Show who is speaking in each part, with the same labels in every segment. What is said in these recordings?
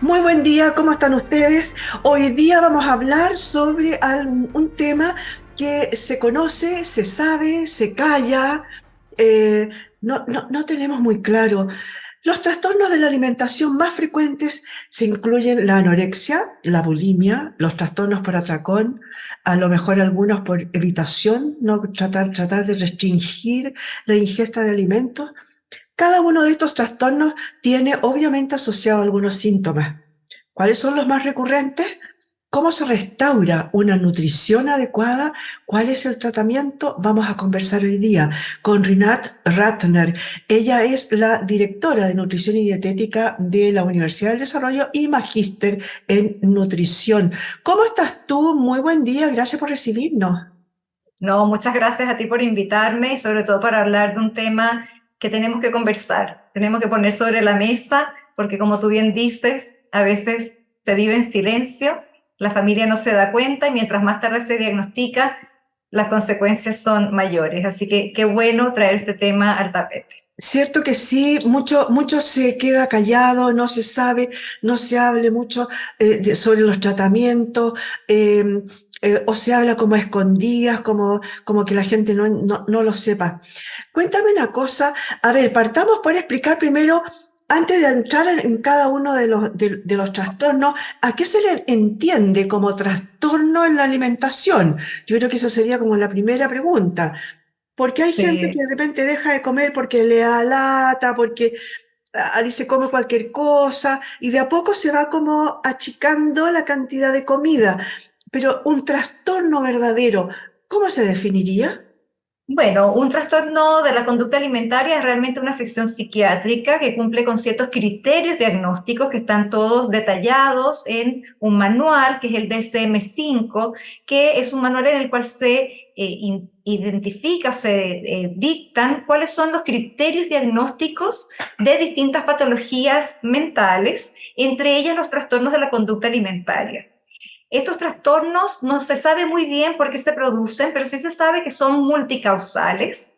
Speaker 1: Muy buen día, ¿cómo están ustedes? Hoy día vamos a hablar sobre un tema que se conoce, se sabe, se calla, eh, no tenemos muy claro. Los trastornos de la alimentación más frecuentes se incluyen la anorexia, la bulimia, los trastornos por atracón, a lo mejor algunos por evitación, no tratar de restringir la ingesta de alimentos. Cada uno de estos trastornos tiene obviamente asociado algunos síntomas. ¿Cuáles son los más recurrentes? ¿Cómo se restaura una nutrición adecuada? ¿Cuál es el tratamiento? Vamos a conversar hoy día con Rinat Ratner. Ella es la directora de Nutrición y Dietética de la Universidad del Desarrollo y magíster en nutrición. ¿Cómo estás tú? Muy buen día, gracias por recibirnos.
Speaker 2: No, muchas gracias a ti por invitarme y sobre todo para hablar de un tema que tenemos que conversar, tenemos que poner sobre la mesa, porque como tú bien dices, a veces se vive en silencio, la familia no se da cuenta y mientras más tarde se diagnostica, las consecuencias son mayores. Así que qué bueno traer este tema al tapete.
Speaker 1: Cierto que sí, mucho se queda callado, no se sabe, no se hable mucho sobre los tratamientos, eh, o se habla como a escondidas, como que la gente no lo sepa. Cuéntame una cosa, a ver, partamos por explicar primero, antes de entrar en cada uno de los trastornos, ¿a qué se le entiende como trastorno en la alimentación? Yo creo que esa sería como la primera pregunta. Porque hay gente que
Speaker 2: Sí.
Speaker 1: de repente deja de comer porque le da lata, porque dice come cualquier cosa, y de a poco se va como achicando la cantidad de comida. Pero un trastorno verdadero, ¿cómo se definiría?
Speaker 2: Bueno, un trastorno de la conducta alimentaria es realmente una afección psiquiátrica que cumple con ciertos criterios diagnósticos que están todos detallados en un manual que es el DSM-5, que es un manual en el cual se identifica, se dictan cuáles son los criterios diagnósticos de distintas patologías mentales, entre ellas los trastornos de la conducta alimentaria. Estos trastornos no se sabe muy bien por qué se producen, pero sí se sabe que son multicausales,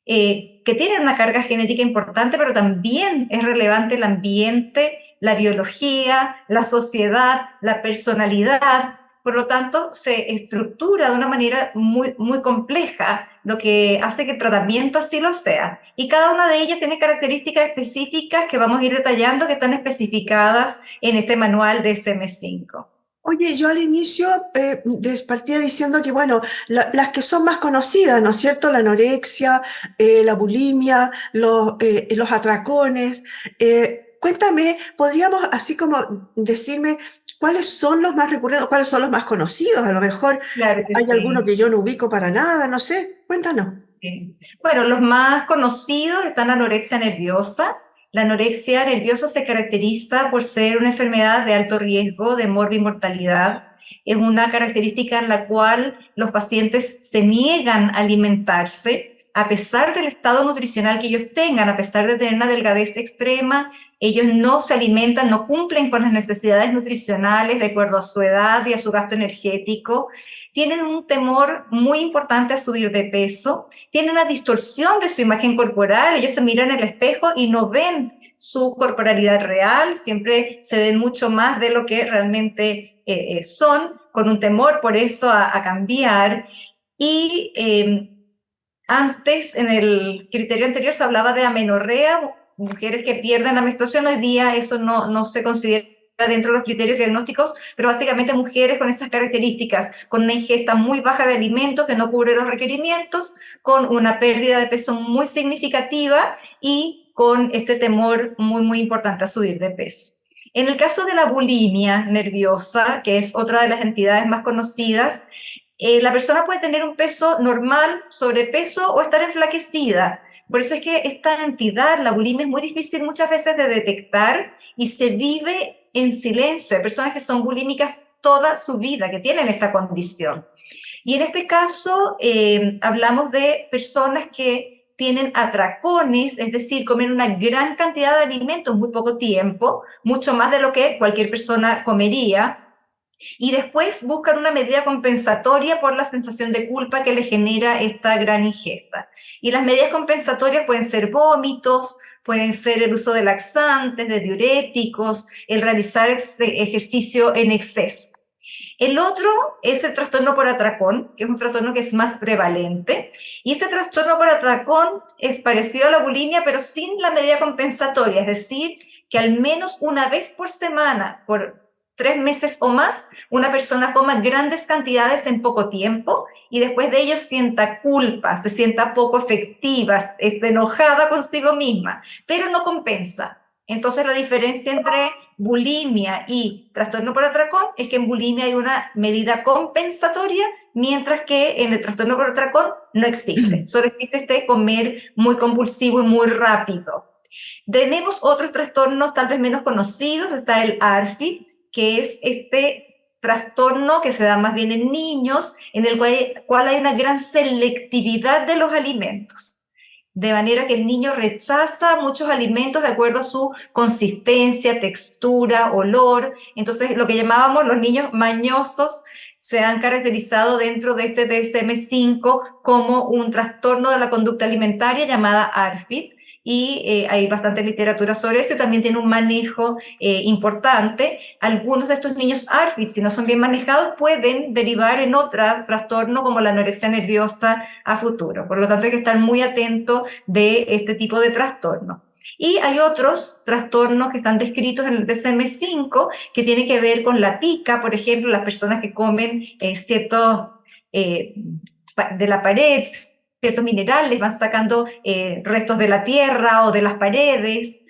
Speaker 2: que tienen una carga genética importante, pero también es relevante el ambiente, la biología, la sociedad, la personalidad. Por lo tanto, se estructura de una manera muy compleja, lo que hace que el tratamiento así lo sea. Y cada una de ellas tiene características específicas que vamos a ir detallando, que están especificadas en este manual de SM5.
Speaker 1: Oye, yo al inicio partía diciendo que, bueno, las que son más conocidas, ¿no es cierto? La anorexia, la bulimia, los atracones. Cuéntame, ¿podríamos así como decirme cuáles son los más recurrentes, cuáles son los más conocidos? A lo mejor
Speaker 2: Claro que
Speaker 1: hay alguno
Speaker 2: sí.
Speaker 1: que yo no ubico para nada, no sé. Cuéntanos.
Speaker 2: Sí. Bueno, los más conocidos están la anorexia nerviosa. La anorexia nerviosa se caracteriza por ser una enfermedad de alto riesgo de morbimortalidad. Es una característica en la cual los pacientes se niegan a alimentarse a pesar del estado nutricional que ellos tengan, a pesar de tener una delgadez extrema, ellos no se alimentan, no cumplen con las necesidades nutricionales de acuerdo a su edad y a su gasto energético. Tienen un temor muy importante a subir de peso, tienen una distorsión de su imagen corporal, ellos se miran en el espejo y no ven su corporalidad real, siempre se ven mucho más de lo que realmente son, con un temor por eso a cambiar. Y antes, en el criterio anterior, se hablaba de amenorrea, mujeres que pierden la menstruación. Hoy día eso no se considera dentro de los criterios diagnósticos, pero básicamente mujeres con esas características, con una ingesta muy baja de alimentos que no cubre los requerimientos, con una pérdida de peso muy significativa y con este temor muy importante a subir de peso. En el caso de la bulimia nerviosa, que es otra de las entidades más conocidas, la persona puede tener un peso normal, sobrepeso o estar enflaquecida. Por eso es que esta entidad, la bulimia, es muy difícil muchas veces de detectar y se vive en silencio. Hay personas que son bulímicas toda su vida, que tienen esta condición. Y en este caso hablamos de personas que tienen atracones, es decir, comen una gran cantidad de alimentos en muy poco tiempo, mucho más de lo que cualquier persona comería, Y después buscan una medida compensatoria por la sensación de culpa que le genera esta gran ingesta. Y las medidas compensatorias pueden ser vómitos, pueden ser el uso de laxantes, de diuréticos, el realizar ejercicio en exceso. El otro es el trastorno por atracón, que es un trastorno que es más prevalente. Y este trastorno por atracón es parecido a la bulimia, pero sin la medida compensatoria, es decir, que al menos una vez por semana, por 3 meses o más, una persona coma grandes cantidades en poco tiempo y después de ello sienta culpa, se sienta poco efectiva, esté enojada consigo misma, pero no compensa. Entonces la diferencia entre bulimia y trastorno por atracón es que en bulimia hay una medida compensatoria, mientras que en el trastorno por atracón no existe. Solo existe este comer muy compulsivo y muy rápido. Tenemos otros trastornos tal vez menos conocidos. Está el ARFID, que es este trastorno que se da más bien en niños, en el cual hay una gran selectividad de los alimentos. De manera que el niño rechaza muchos alimentos de acuerdo a su consistencia, textura, olor. Entonces, lo que llamábamos los niños mañosos se han caracterizado dentro de este DSM-5 como un trastorno de la conducta alimentaria llamada ARFID, y hay bastante literatura sobre eso y también tiene un manejo importante. Algunos de estos niños ARFID, si no son bien manejados, pueden derivar en otro trastorno como la anorexia nerviosa a futuro. Por lo tanto, hay que estar muy atento de este tipo de trastorno. Y hay otros trastornos que están descritos en el DSM-5 que tienen que ver con la pica, por ejemplo, las personas que comen ciertos de la pared, ciertos minerales, van sacando restos de la tierra o de las paredes,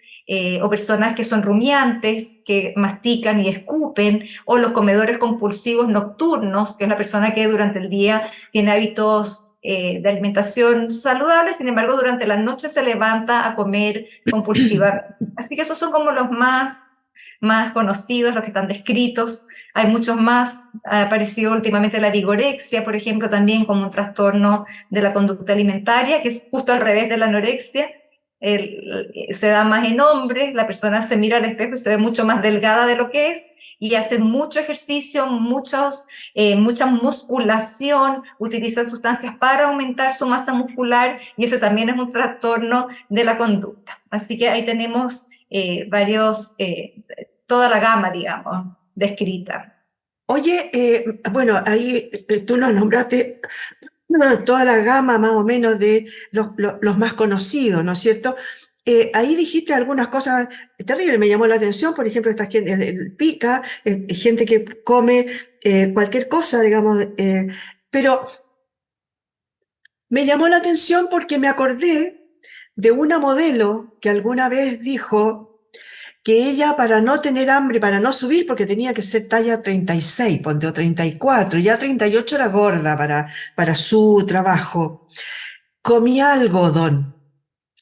Speaker 2: o personas que son rumiantes, que mastican y escupen, o los comedores compulsivos nocturnos, que es la persona que durante el día tiene hábitos de alimentación saludable, sin embargo durante la noche se levanta a comer compulsivamente. Así que esos son como los más conocidos, los que están descritos. Hay muchos más. Ha aparecido últimamente la vigorexia, por ejemplo, también como un trastorno de la conducta alimentaria, que es justo al revés de la anorexia. Se da más en hombres, la persona se mira al espejo y se ve mucho más delgada de lo que es, y hace mucho ejercicio, mucha musculación, utiliza sustancias para aumentar su masa muscular, y ese también es un trastorno de la conducta. Así que ahí tenemos toda la gama, digamos, descrita.
Speaker 1: Oye, bueno, ahí tú nos nombraste toda la gama más o menos de los más conocidos, ¿no es cierto? Ahí dijiste algunas cosas terribles, me llamó la atención, por ejemplo, esta gente, el pica, gente que come cualquier cosa, digamos, pero me llamó la atención porque me acordé de una modelo que alguna vez dijo que ella, para no tener hambre, para no subir, porque tenía que ser talla 36, ponte, o 34, ya 38 era gorda para su trabajo, comía algodón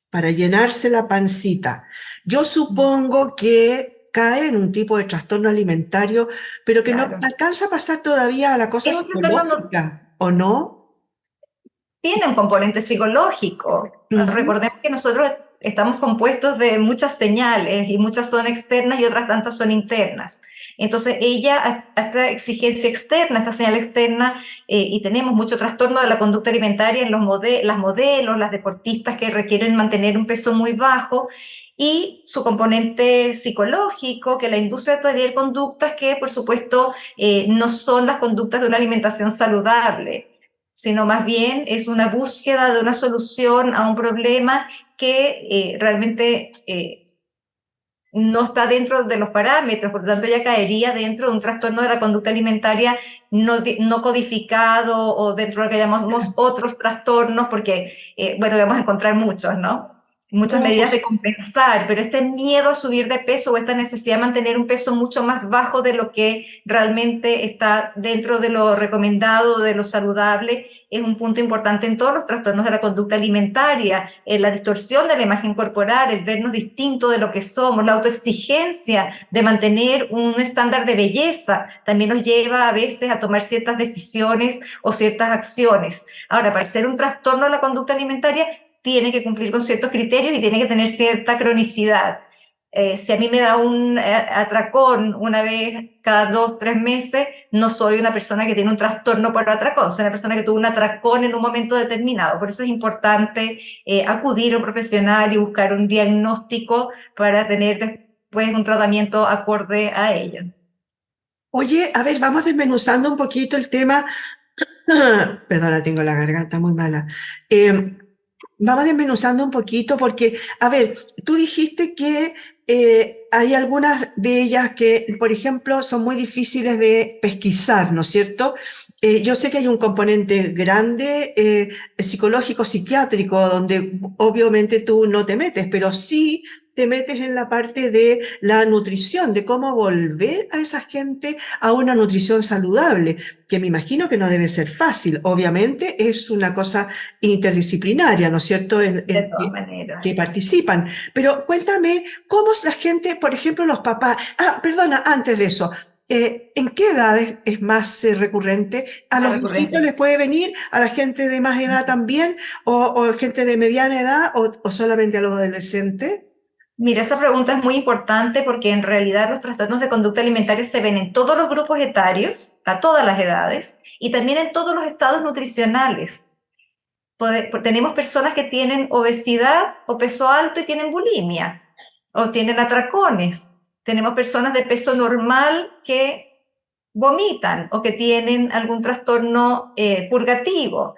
Speaker 1: para llenarse la pancita. Yo supongo que cae en un tipo de trastorno alimentario, pero que no
Speaker 2: Claro.
Speaker 1: alcanza a pasar todavía a la cosa
Speaker 2: Es un trastorno,
Speaker 1: psicológica, ¿o no?
Speaker 2: tiene un componente psicológico.
Speaker 1: Ujú.
Speaker 2: Recordemos que nosotros estamos compuestos de muchas señales, y muchas son externas y otras tantas son internas. Entonces ella, a esta exigencia externa, esta señal externa, y tenemos mucho trastorno de la conducta alimentaria en las modelos, las deportistas que requieren mantener un peso muy bajo, y su componente psicológico que la induce a tener conductas que, por supuesto, no son las conductas de una alimentación saludable, sino más bien es una búsqueda de una solución a un problema que realmente no está dentro de los parámetros. Por lo tanto ya caería dentro de un trastorno de la conducta alimentaria no codificado, o dentro de lo que llamamos otros trastornos, porque, bueno, vamos a encontrar muchos, ¿no? Muchas
Speaker 1: No,
Speaker 2: medidas de
Speaker 1: pues,
Speaker 2: compensar, pero este miedo a subir de peso o esta necesidad de mantener un peso mucho más bajo de lo que realmente está dentro de lo recomendado, de lo saludable, es un punto importante en todos los trastornos de la conducta alimentaria. La distorsión de la imagen corporal, el vernos distinto de lo que somos, la autoexigencia de mantener un estándar de belleza, también nos lleva a veces a tomar ciertas decisiones o ciertas acciones. Ahora, para ser un trastorno de la conducta alimentaria, tiene que cumplir con ciertos criterios y tiene que tener cierta cronicidad. Si a mí me da un atracón una vez cada 2, 3 meses, no soy una persona que tiene un trastorno por atracón, soy una persona que tuvo un atracón en un momento determinado. Por eso es importante acudir a un profesional y buscar un diagnóstico para tener después un tratamiento acorde a ello.
Speaker 1: Oye, a ver, vamos desmenuzando un poquito el tema. Perdona, tengo la garganta muy mala. Eh, Vamos desmenuzando un poquito porque, a ver, tú dijiste que hay algunas de ellas que, por ejemplo, son muy difíciles de pesquisar, ¿no es cierto? Yo sé que hay un componente grande psicológico, psiquiátrico, donde obviamente tú no te metes, pero sí te metes en la parte de la nutrición, de cómo volver a esa gente a una nutrición saludable, que me imagino que no debe ser fácil. Obviamente es una cosa interdisciplinaria, ¿no es cierto?,
Speaker 2: De todas maneras.
Speaker 1: que participan. Pero cuéntame, ¿cómo es la gente, por ejemplo, los papás? Ah, perdona, antes de eso, ¿en qué edades es más recurrente? ¿A
Speaker 2: Más
Speaker 1: los viejitos
Speaker 2: recurrente.
Speaker 1: les puede venir? ¿A la gente de más edad también? O gente de mediana edad? ¿O solamente a los adolescentes?
Speaker 2: Mira, esa pregunta es muy importante porque en realidad los trastornos de conducta alimentaria se ven en todos los grupos etarios, a todas las edades, y también en todos los estados nutricionales. Tenemos personas que tienen obesidad o peso alto y tienen bulimia, o tienen atracones. Tenemos personas de peso normal que vomitan o que tienen algún trastorno purgativo.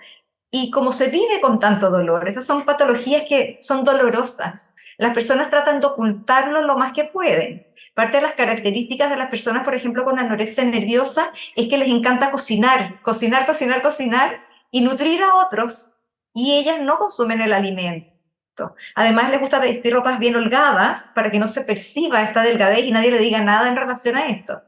Speaker 2: Y como se vive con tanto dolor, esas son patologías que son dolorosas. Las personas tratan de ocultarlo lo más que pueden. Parte de las características de las personas, por ejemplo, con anorexia nerviosa, es que les encanta cocinar, cocinar, cocinar, cocinar y nutrir a otros. Y ellas no consumen el alimento. Además, les gusta vestir ropas bien holgadas para que no se perciba esta delgadez y nadie le diga nada en relación a esto.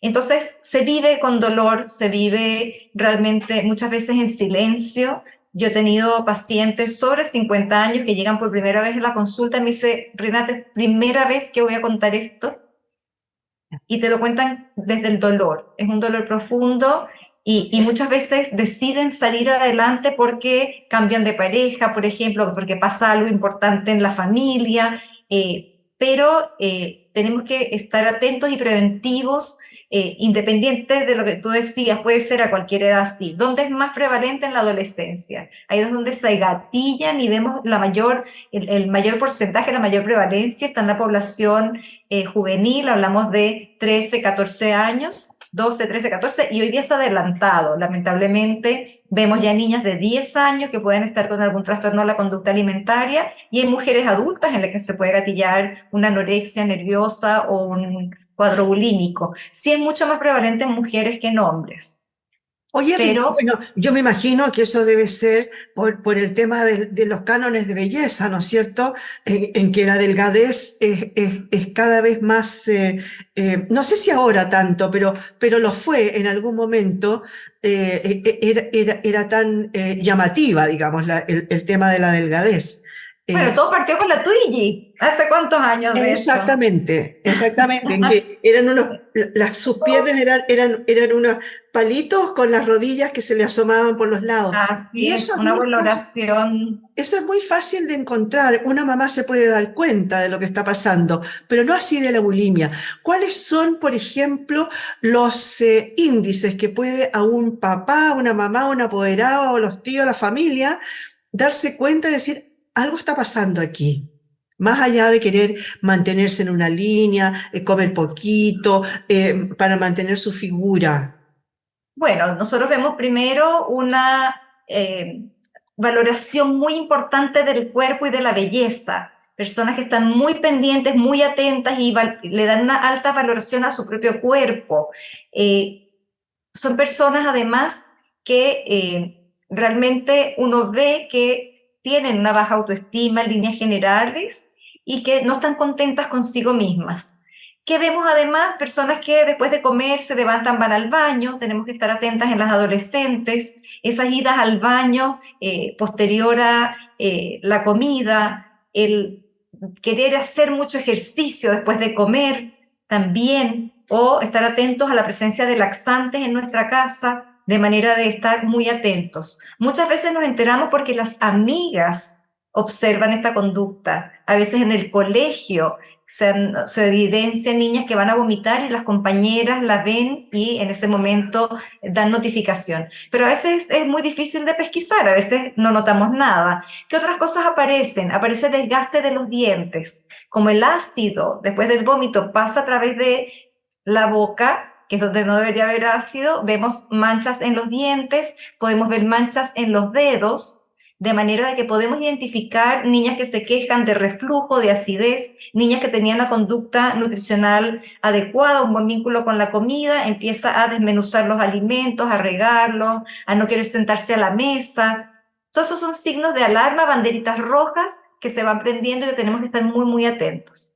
Speaker 2: Entonces, se vive con dolor, se vive realmente muchas veces en silencio. Yo he tenido pacientes sobre 50 años que llegan por primera vez a la consulta y me dice, Renata, es primera vez que voy a contar esto. Y te lo cuentan desde el dolor. Es un dolor profundo y muchas veces deciden salir adelante porque cambian de pareja, por ejemplo, porque pasa algo importante en la familia, pero tenemos que estar atentos y preventivos, independiente de lo que tú decías, puede ser a cualquier edad así. ¿Dónde es más prevalente? En la adolescencia. Ahí es donde se gatillan y vemos el mayor porcentaje, la mayor prevalencia está en la población juvenil, hablamos de 13, 14 años, 12, 13, 14, y hoy día se ha adelantado. Lamentablemente, vemos ya niñas de 10 años que pueden estar con algún trastorno de la conducta alimentaria, y hay mujeres adultas en las que se puede gatillar una anorexia nerviosa o un cuadro bulímico. Sí es mucho más prevalente en mujeres que en hombres,
Speaker 1: Oye,
Speaker 2: pero
Speaker 1: bueno, yo me imagino que eso debe ser por el tema de los cánones de belleza, ¿no es cierto? En que la delgadez es cada vez más, no sé si ahora tanto, pero lo fue en algún momento, era tan llamativa, digamos, el tema de la delgadez.
Speaker 2: bueno,
Speaker 1: Eh,
Speaker 2: todo partió con la Twiggy. ¿Hace cuántos años de eso?
Speaker 1: Exactamente, exactamente, en que eran sus piernas eran unos palitos con las rodillas que se le asomaban por los lados.
Speaker 2: Así
Speaker 1: Y
Speaker 2: es, una valoración.
Speaker 1: eso es muy fácil de encontrar. Una mamá se puede dar cuenta de lo que está pasando, pero no así de la bulimia. ¿Cuáles son, por ejemplo, los índices que puede a un papá, una mamá, un apoderado, o los tíos, la familia, darse cuenta y decir, algo está pasando aquí? Más allá de querer mantenerse en una línea, comer poquito, para mantener su figura.
Speaker 2: Bueno, nosotros vemos primero una valoración muy importante del cuerpo y de la belleza. Personas que están muy pendientes, muy atentas y le dan una alta valoración a su propio cuerpo. Son personas además que realmente uno ve que tienen una baja autoestima en líneas generales y que no están contentas consigo mismas. Que vemos además personas que después de comer se levantan, van al baño, tenemos que estar atentas en las adolescentes, esas idas al baño posterior a la comida, el querer hacer mucho ejercicio después de comer también, o estar atentos a la presencia de laxantes en nuestra casa, de manera de estar muy atentos. Muchas veces nos enteramos porque las amigas observan esta conducta, a veces en el colegio se evidencian niñas que van a vomitar y las compañeras las ven y en ese momento dan notificación. Pero a veces es muy difícil de pesquisar, a veces no notamos nada. ¿Qué otras cosas aparecen? Aparece desgaste de los dientes. Como el ácido después del vómito pasa a través de la boca, que es donde no debería haber ácido, vemos manchas en los dientes, podemos ver manchas en los dedos, de manera que podemos identificar niñas que se quejan de reflujo, de acidez, niñas que tenían una conducta nutricional adecuada, un buen vínculo con la comida, empieza a desmenuzar los alimentos, a regarlos, a no querer sentarse a la mesa. Todos esos son signos de alarma, banderitas rojas que se van prendiendo y que tenemos que estar muy, muy atentos.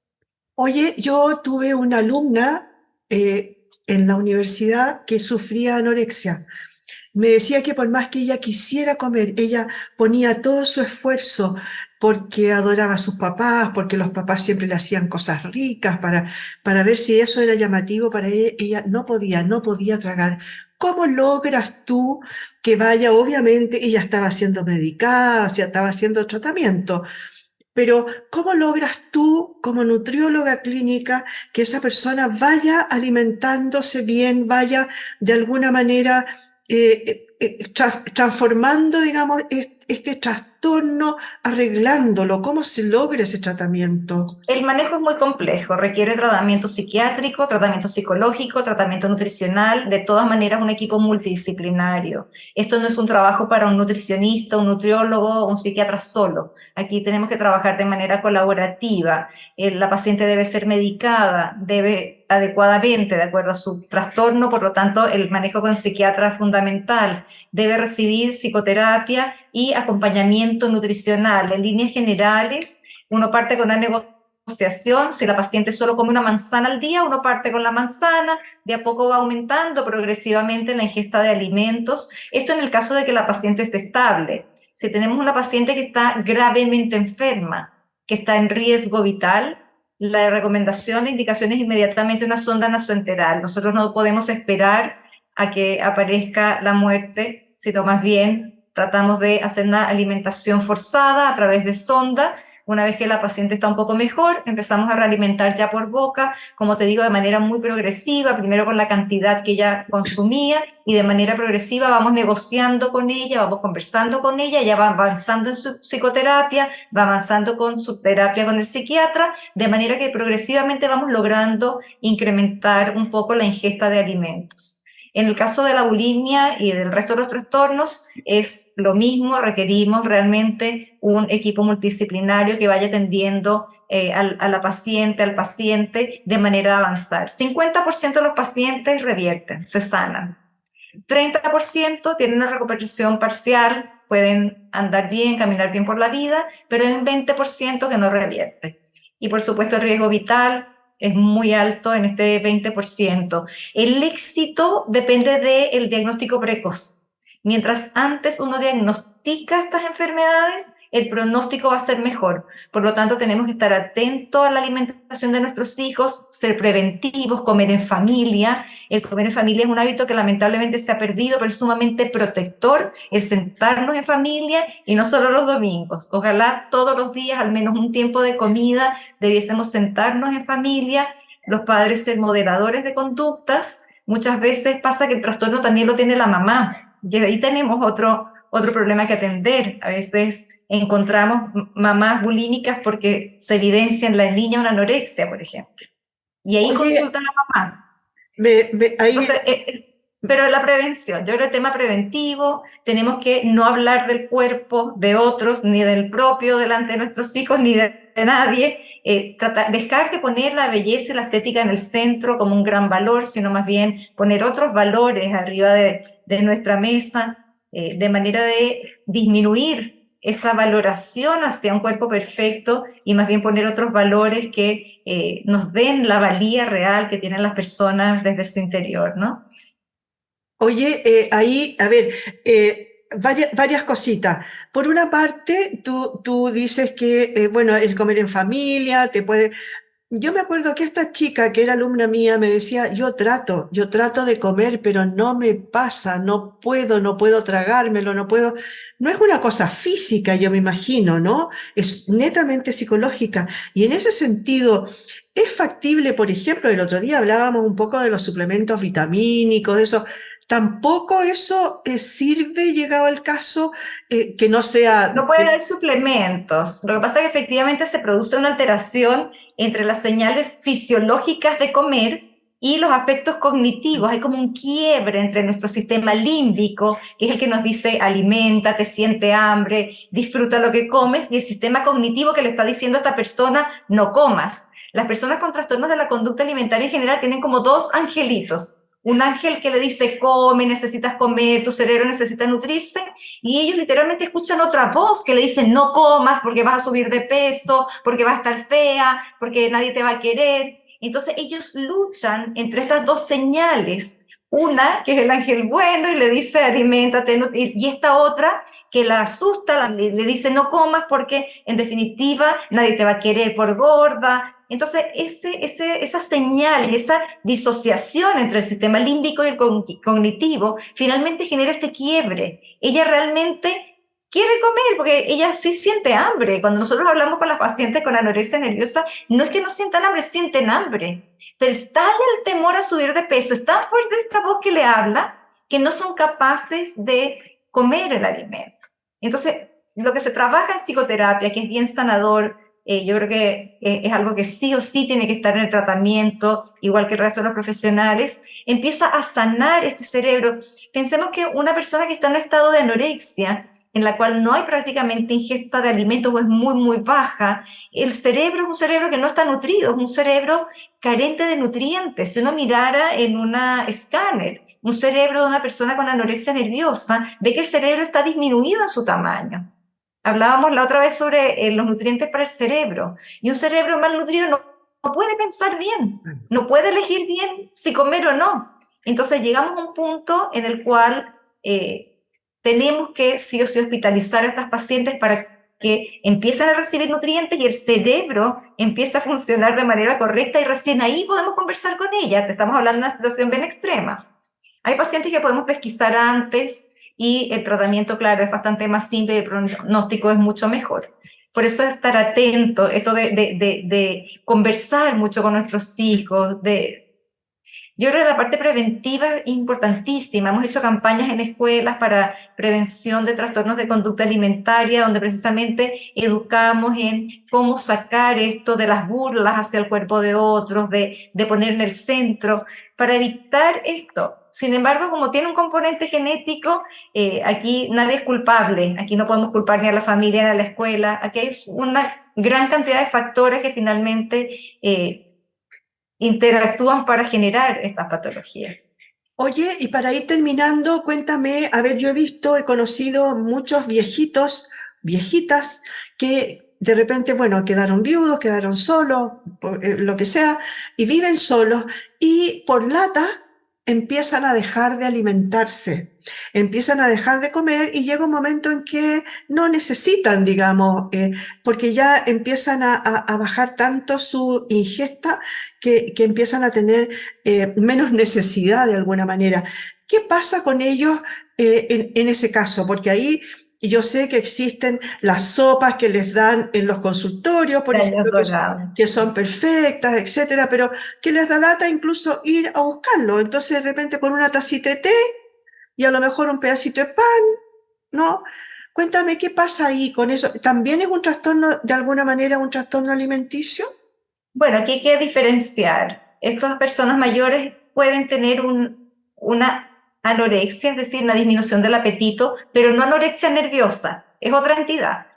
Speaker 1: Oye, yo tuve una alumna en la universidad que sufría anorexia. Me decía que por más que ella quisiera comer, ella ponía todo su esfuerzo porque adoraba a sus papás, porque los papás siempre le hacían cosas ricas para ver si eso era llamativo para ella. Ella no podía tragar. ¿Cómo logras tú que vaya? Obviamente ella estaba siendo medicada, o sea, estaba haciendo tratamiento, pero ¿cómo logras tú, como nutrióloga clínica, que esa persona vaya alimentándose bien, vaya de alguna manera transformando, digamos, este trastorno, arreglándolo? ¿Cómo se logra ese tratamiento?
Speaker 2: El manejo es muy complejo, requiere tratamiento psiquiátrico, tratamiento psicológico, tratamiento nutricional, de todas maneras un equipo multidisciplinario. Esto no es un trabajo para un nutricionista, un nutriólogo, un psiquiatra solo. Aquí tenemos que trabajar de manera colaborativa. La paciente debe ser medicada, debe adecuadamente, de acuerdo a su trastorno, por lo tanto el manejo con psiquiatra es fundamental. Debe recibir psicoterapia y acompañamiento nutricional. En líneas generales, uno parte con una negociación. Si la paciente solo come una manzana al día, uno parte con la manzana, de a poco va aumentando progresivamente la ingesta de alimentos. Esto en el caso de que la paciente esté estable. Si tenemos una paciente que está gravemente enferma, que está en riesgo vital, la recomendación, la indicación es inmediatamente una sonda nasoenteral. Nosotros no podemos esperar a que aparezca la muerte, sino más bien tratamos de hacer una alimentación forzada a través de sonda. Una vez que la paciente está un poco mejor, empezamos a realimentar ya por boca, como te digo, de manera muy progresiva, primero con la cantidad que ella consumía y de manera progresiva vamos negociando con ella, vamos conversando con ella, ella va avanzando en su psicoterapia, va avanzando con su terapia con el psiquiatra, de manera que progresivamente vamos logrando incrementar un poco la ingesta de alimentos. En el caso de la bulimia y del resto de los trastornos es lo mismo, requerimos realmente un equipo multidisciplinario que vaya atendiendo a la paciente, al paciente de manera de avanzar. 50% de los pacientes revierten, se sanan. 30% tienen una recuperación parcial, pueden andar bien, caminar bien por la vida, pero hay un 20% que no revierte. Y por supuesto el riesgo vital es muy alto en este 20%. El éxito depende del diagnóstico precoz. Mientras antes uno diagnostica estas enfermedades, el pronóstico va a ser mejor. Por lo tanto, tenemos que estar atentos a la alimentación de nuestros hijos, ser preventivos, comer en familia. El comer en familia es un hábito que lamentablemente se ha perdido, pero es sumamente protector, el sentarnos en familia y no solo los domingos. Ojalá todos los días, al menos un tiempo de comida, debiésemos sentarnos en familia, los padres ser moderadores de conductas. Muchas veces pasa que el trastorno también lo tiene la mamá. Y ahí tenemos otro problema que atender. A veces encontramos mamás bulímicas porque se evidencia en la niña una anorexia, por ejemplo. Y ahí
Speaker 1: Oye,
Speaker 2: consulta a la mamá.
Speaker 1: ahí,
Speaker 2: Entonces, pero la prevención, yo creo que el tema preventivo, tenemos que no hablar del cuerpo de otros, ni del propio delante de nuestros hijos, ni de nadie, dejar de poner la belleza y la estética en el centro como un gran valor, sino más bien poner otros valores arriba de nuestra mesa, de manera de disminuir esa valoración hacia un cuerpo perfecto y más bien poner otros valores que nos den la valía real que tienen las personas desde su interior, ¿no?
Speaker 1: oye, ahí, a ver, varias cositas. Por una parte, tú dices que, bueno, el comer en familia te puede... Yo me acuerdo que esta chica que era alumna mía me decía, yo trato de comer, pero no me pasa, no puedo tragármelo, no puedo. No es una cosa física, yo me imagino, ¿no? Es netamente psicológica. Y en ese sentido, ¿Es factible, por ejemplo, el otro día hablábamos un poco de los suplementos vitamínicos, eso? ¿Tampoco eso sirve, llegado el caso, que no
Speaker 2: No
Speaker 1: sea...
Speaker 2: pueden haber suplementos. Lo que pasa es que efectivamente se produce una alteración entre las señales fisiológicas de comer y los aspectos cognitivos. Hay como un quiebre entre nuestro sistema límbico, que es el que nos dice alimenta, te siente hambre, disfruta lo que comes, y el sistema cognitivo que le está diciendo a esta persona no comas. Las personas con trastornos de la conducta alimentaria en general tienen como dos angelitos. Un ángel que le dice come, necesitas comer, tu cerebro necesita nutrirse, y ellos literalmente escuchan otra voz que le dice no comas porque vas a subir de peso, porque vas a estar fea, porque nadie te va a querer. Entonces ellos luchan entre estas dos señales. Una, que es el ángel bueno y le dice aliméntate, y esta otra que la asusta, le dice no comas porque en definitiva nadie te va a querer por gorda. Entonces esas señales, esa disociación entre el sistema límbico y el cognitivo finalmente genera este quiebre. Ella realmente quiere comer porque ella sí siente hambre. Cuando nosotros hablamos con las pacientes con anorexia nerviosa, no es que no sientan hambre, sienten hambre. Pero es tal el temor a subir de peso, es tan fuerte esta voz que le habla, que no son capaces de comer el alimento. Entonces, lo que se trabaja en psicoterapia, que es bien sanador, yo creo que es algo que sí o sí tiene que estar en el tratamiento, igual que el resto de los profesionales, empieza a sanar este cerebro. Pensemos que una persona que está en un estado de anorexia, en la cual no hay prácticamente ingesta de alimentos o es muy, muy baja, el cerebro es un cerebro que no está nutrido, es un cerebro carente de nutrientes. Si uno mirara en una escáner un cerebro de una persona con anorexia nerviosa, ve que el cerebro está disminuido en su tamaño. Hablábamos la otra vez sobre los nutrientes para el cerebro, y un cerebro malnutrido no puede pensar bien, no puede elegir bien si comer o no. Entonces llegamos a un punto en el cual tenemos que sí o sí hospitalizar a estas pacientes para que empiecen a recibir nutrientes y el cerebro empiece a funcionar de manera correcta, y recién ahí podemos conversar con ella. Te estamos hablando de una situación bien extrema. Hay pacientes que podemos pesquisar antes y el tratamiento, claro, es bastante más simple y el pronóstico es mucho mejor. Por eso estar atento, esto de conversar mucho con nuestros hijos, yo creo que la parte preventiva es importantísima. Hemos hecho campañas en escuelas para prevención de trastornos de conducta alimentaria, donde precisamente educamos en cómo sacar esto de las burlas hacia el cuerpo de otros, de poner en el centro, para evitar esto. Sin embargo, como tiene un componente genético, aquí nadie es culpable. Aquí no podemos culpar ni a la familia ni a la escuela. Aquí hay una gran cantidad de factores que finalmente interactúan para generar estas patologías.
Speaker 1: Oye, y para ir terminando, cuéntame, a ver, yo he visto, he conocido muchos viejitos, viejitas, que de repente, bueno, quedaron viudos, quedaron solos, lo que sea, y viven solos, y por lata empiezan a dejar de alimentarse, empiezan a dejar de comer, y llega un momento en que no necesitan, digamos, porque ya empiezan a bajar tanto su ingesta que empiezan a tener menos necesidad de alguna manera. ¿Qué pasa con ellos en ese caso? Porque ahí yo sé que existen las sopas que les dan en los consultorios, por ejemplo, que son perfectas, etcétera, pero que les da lata incluso ir a buscarlo. Entonces, de repente, con una tacita de té y a lo mejor un pedacito de pan, ¿no? Cuéntame qué pasa ahí con eso. ¿También es un trastorno, de alguna manera, un trastorno alimenticio?
Speaker 2: Bueno, aquí hay que diferenciar. Estas personas mayores pueden tener una anorexia, es decir, una disminución del apetito, pero no anorexia nerviosa, es otra entidad.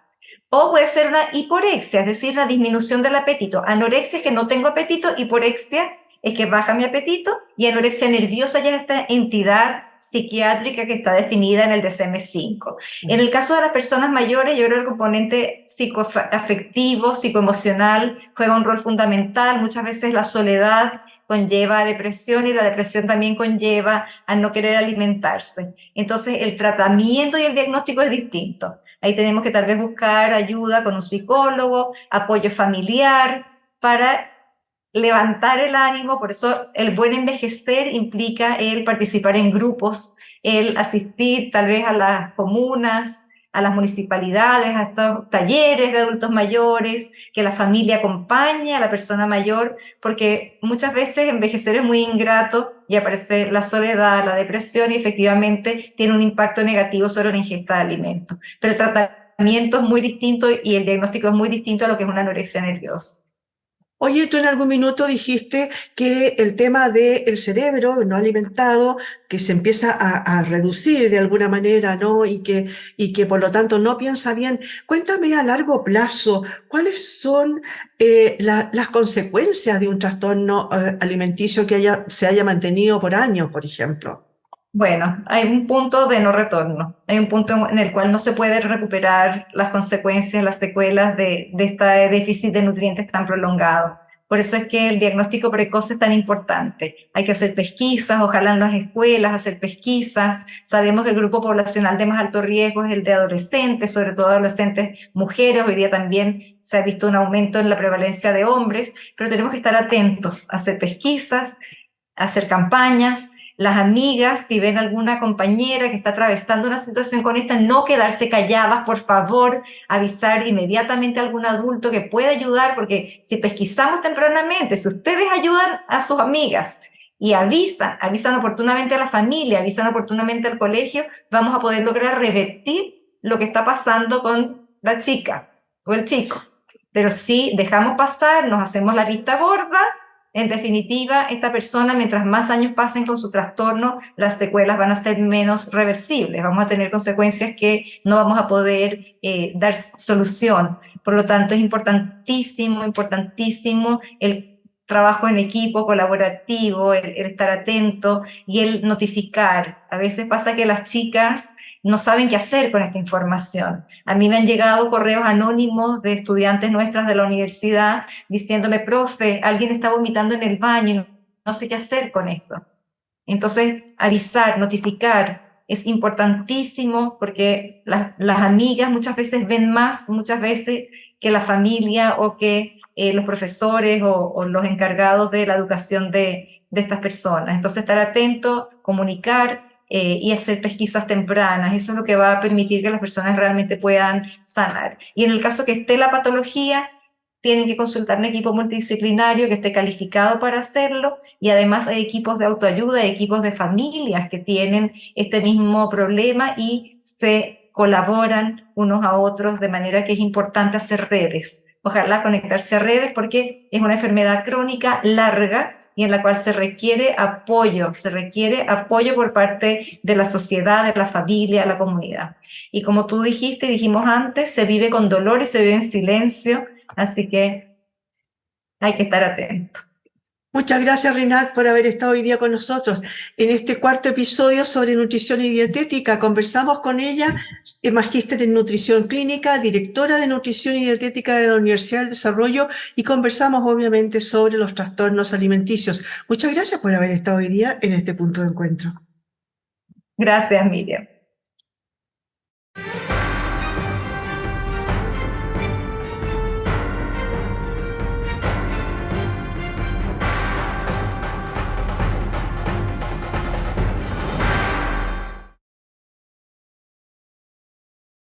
Speaker 2: O puede ser una hiporexia, es decir, una disminución del apetito. Anorexia es que no tengo apetito, hiporexia es que baja mi apetito, y anorexia nerviosa ya es esta entidad psiquiátrica que está definida en el DSM-5. En el caso de las personas mayores, yo creo que el componente psicoafectivo, psicoemocional juega un rol fundamental. Muchas veces la soledad conlleva depresión, y la depresión también conlleva a no querer alimentarse. Entonces, el tratamiento y el diagnóstico es distinto. Ahí tenemos que tal vez buscar ayuda con un psicólogo, apoyo familiar, para levantar el ánimo. Por eso el buen envejecer implica el participar en grupos, el asistir tal vez a las comunas, a las municipalidades, a estos talleres de adultos mayores, que la familia acompañe a la persona mayor, porque muchas veces envejecer es muy ingrato y aparece la soledad, la depresión y efectivamente tiene un impacto negativo sobre la ingesta de alimentos. Pero el tratamiento es muy distinto y el diagnóstico es muy distinto a lo que es una anorexia nerviosa.
Speaker 1: Oye, tú en algún minuto dijiste que el tema del cerebro no alimentado, que se empieza a reducir de alguna manera, ¿no? Y que por lo tanto no piensa bien. Cuéntame a largo plazo, ¿cuáles son las consecuencias de un trastorno alimenticio que se haya mantenido por años, por ejemplo?
Speaker 2: Bueno, hay un punto de no retorno, hay un punto en el cual no se puede recuperar las consecuencias, las secuelas de este déficit de nutrientes tan prolongado. Por eso es que el diagnóstico precoz es tan importante. Hay que hacer pesquisas, ojalá en las escuelas, hacer pesquisas. Sabemos que el grupo poblacional de más alto riesgo es el de adolescentes, sobre todo adolescentes mujeres. Hoy día también se ha visto un aumento en la prevalencia de hombres, pero tenemos que estar atentos a hacer pesquisas, a hacer campañas. Las amigas, si ven alguna compañera que está atravesando una situación con esta, no quedarse calladas, por favor, avisar inmediatamente a algún adulto que pueda ayudar, porque si pesquisamos tempranamente, si ustedes ayudan a sus amigas y avisan oportunamente a la familia, avisan oportunamente al colegio, vamos a poder lograr revertir lo que está pasando con la chica o el chico. Pero si dejamos pasar, nos hacemos la vista gorda, en definitiva, esta persona, mientras más años pasen con su trastorno, las secuelas van a ser menos reversibles. Vamos a tener consecuencias que no vamos a poder dar solución. Por lo tanto, es importantísimo, importantísimo el trabajo en equipo, colaborativo, el estar atento y el notificar. A veces pasa que las chicas no saben qué hacer con esta información. A mí me han llegado correos anónimos de estudiantes nuestras de la universidad diciéndome, profe, alguien está vomitando en el baño y no sé qué hacer con esto. Entonces, avisar, notificar es importantísimo porque las amigas muchas veces ven más, muchas veces que la familia o que los profesores o los encargados de la educación de estas personas. Entonces, estar atento, comunicar, y hacer pesquisas tempranas. Eso es lo que va a permitir que las personas realmente puedan sanar. Y en el caso que esté la patología, tienen que consultar un equipo multidisciplinario que esté calificado para hacerlo y además hay equipos de autoayuda, equipos de familias que tienen este mismo problema y se colaboran unos a otros de manera que es importante hacer redes. Ojalá conectarse a redes porque es una enfermedad crónica larga y en la cual se requiere apoyo por parte de la sociedad, de la familia, de la comunidad. Y como tú dijiste, dijimos antes, se vive con dolor y se vive en silencio, así que hay que estar atento.
Speaker 1: Muchas gracias, Rinat, por haber estado hoy día con nosotros. En este cuarto episodio sobre nutrición y dietética, conversamos con ella, magíster en nutrición clínica, directora de nutrición y dietética de la Universidad del Desarrollo, y conversamos obviamente sobre los trastornos alimenticios. Muchas gracias por haber estado hoy día en este punto de encuentro.
Speaker 2: Gracias, Miriam.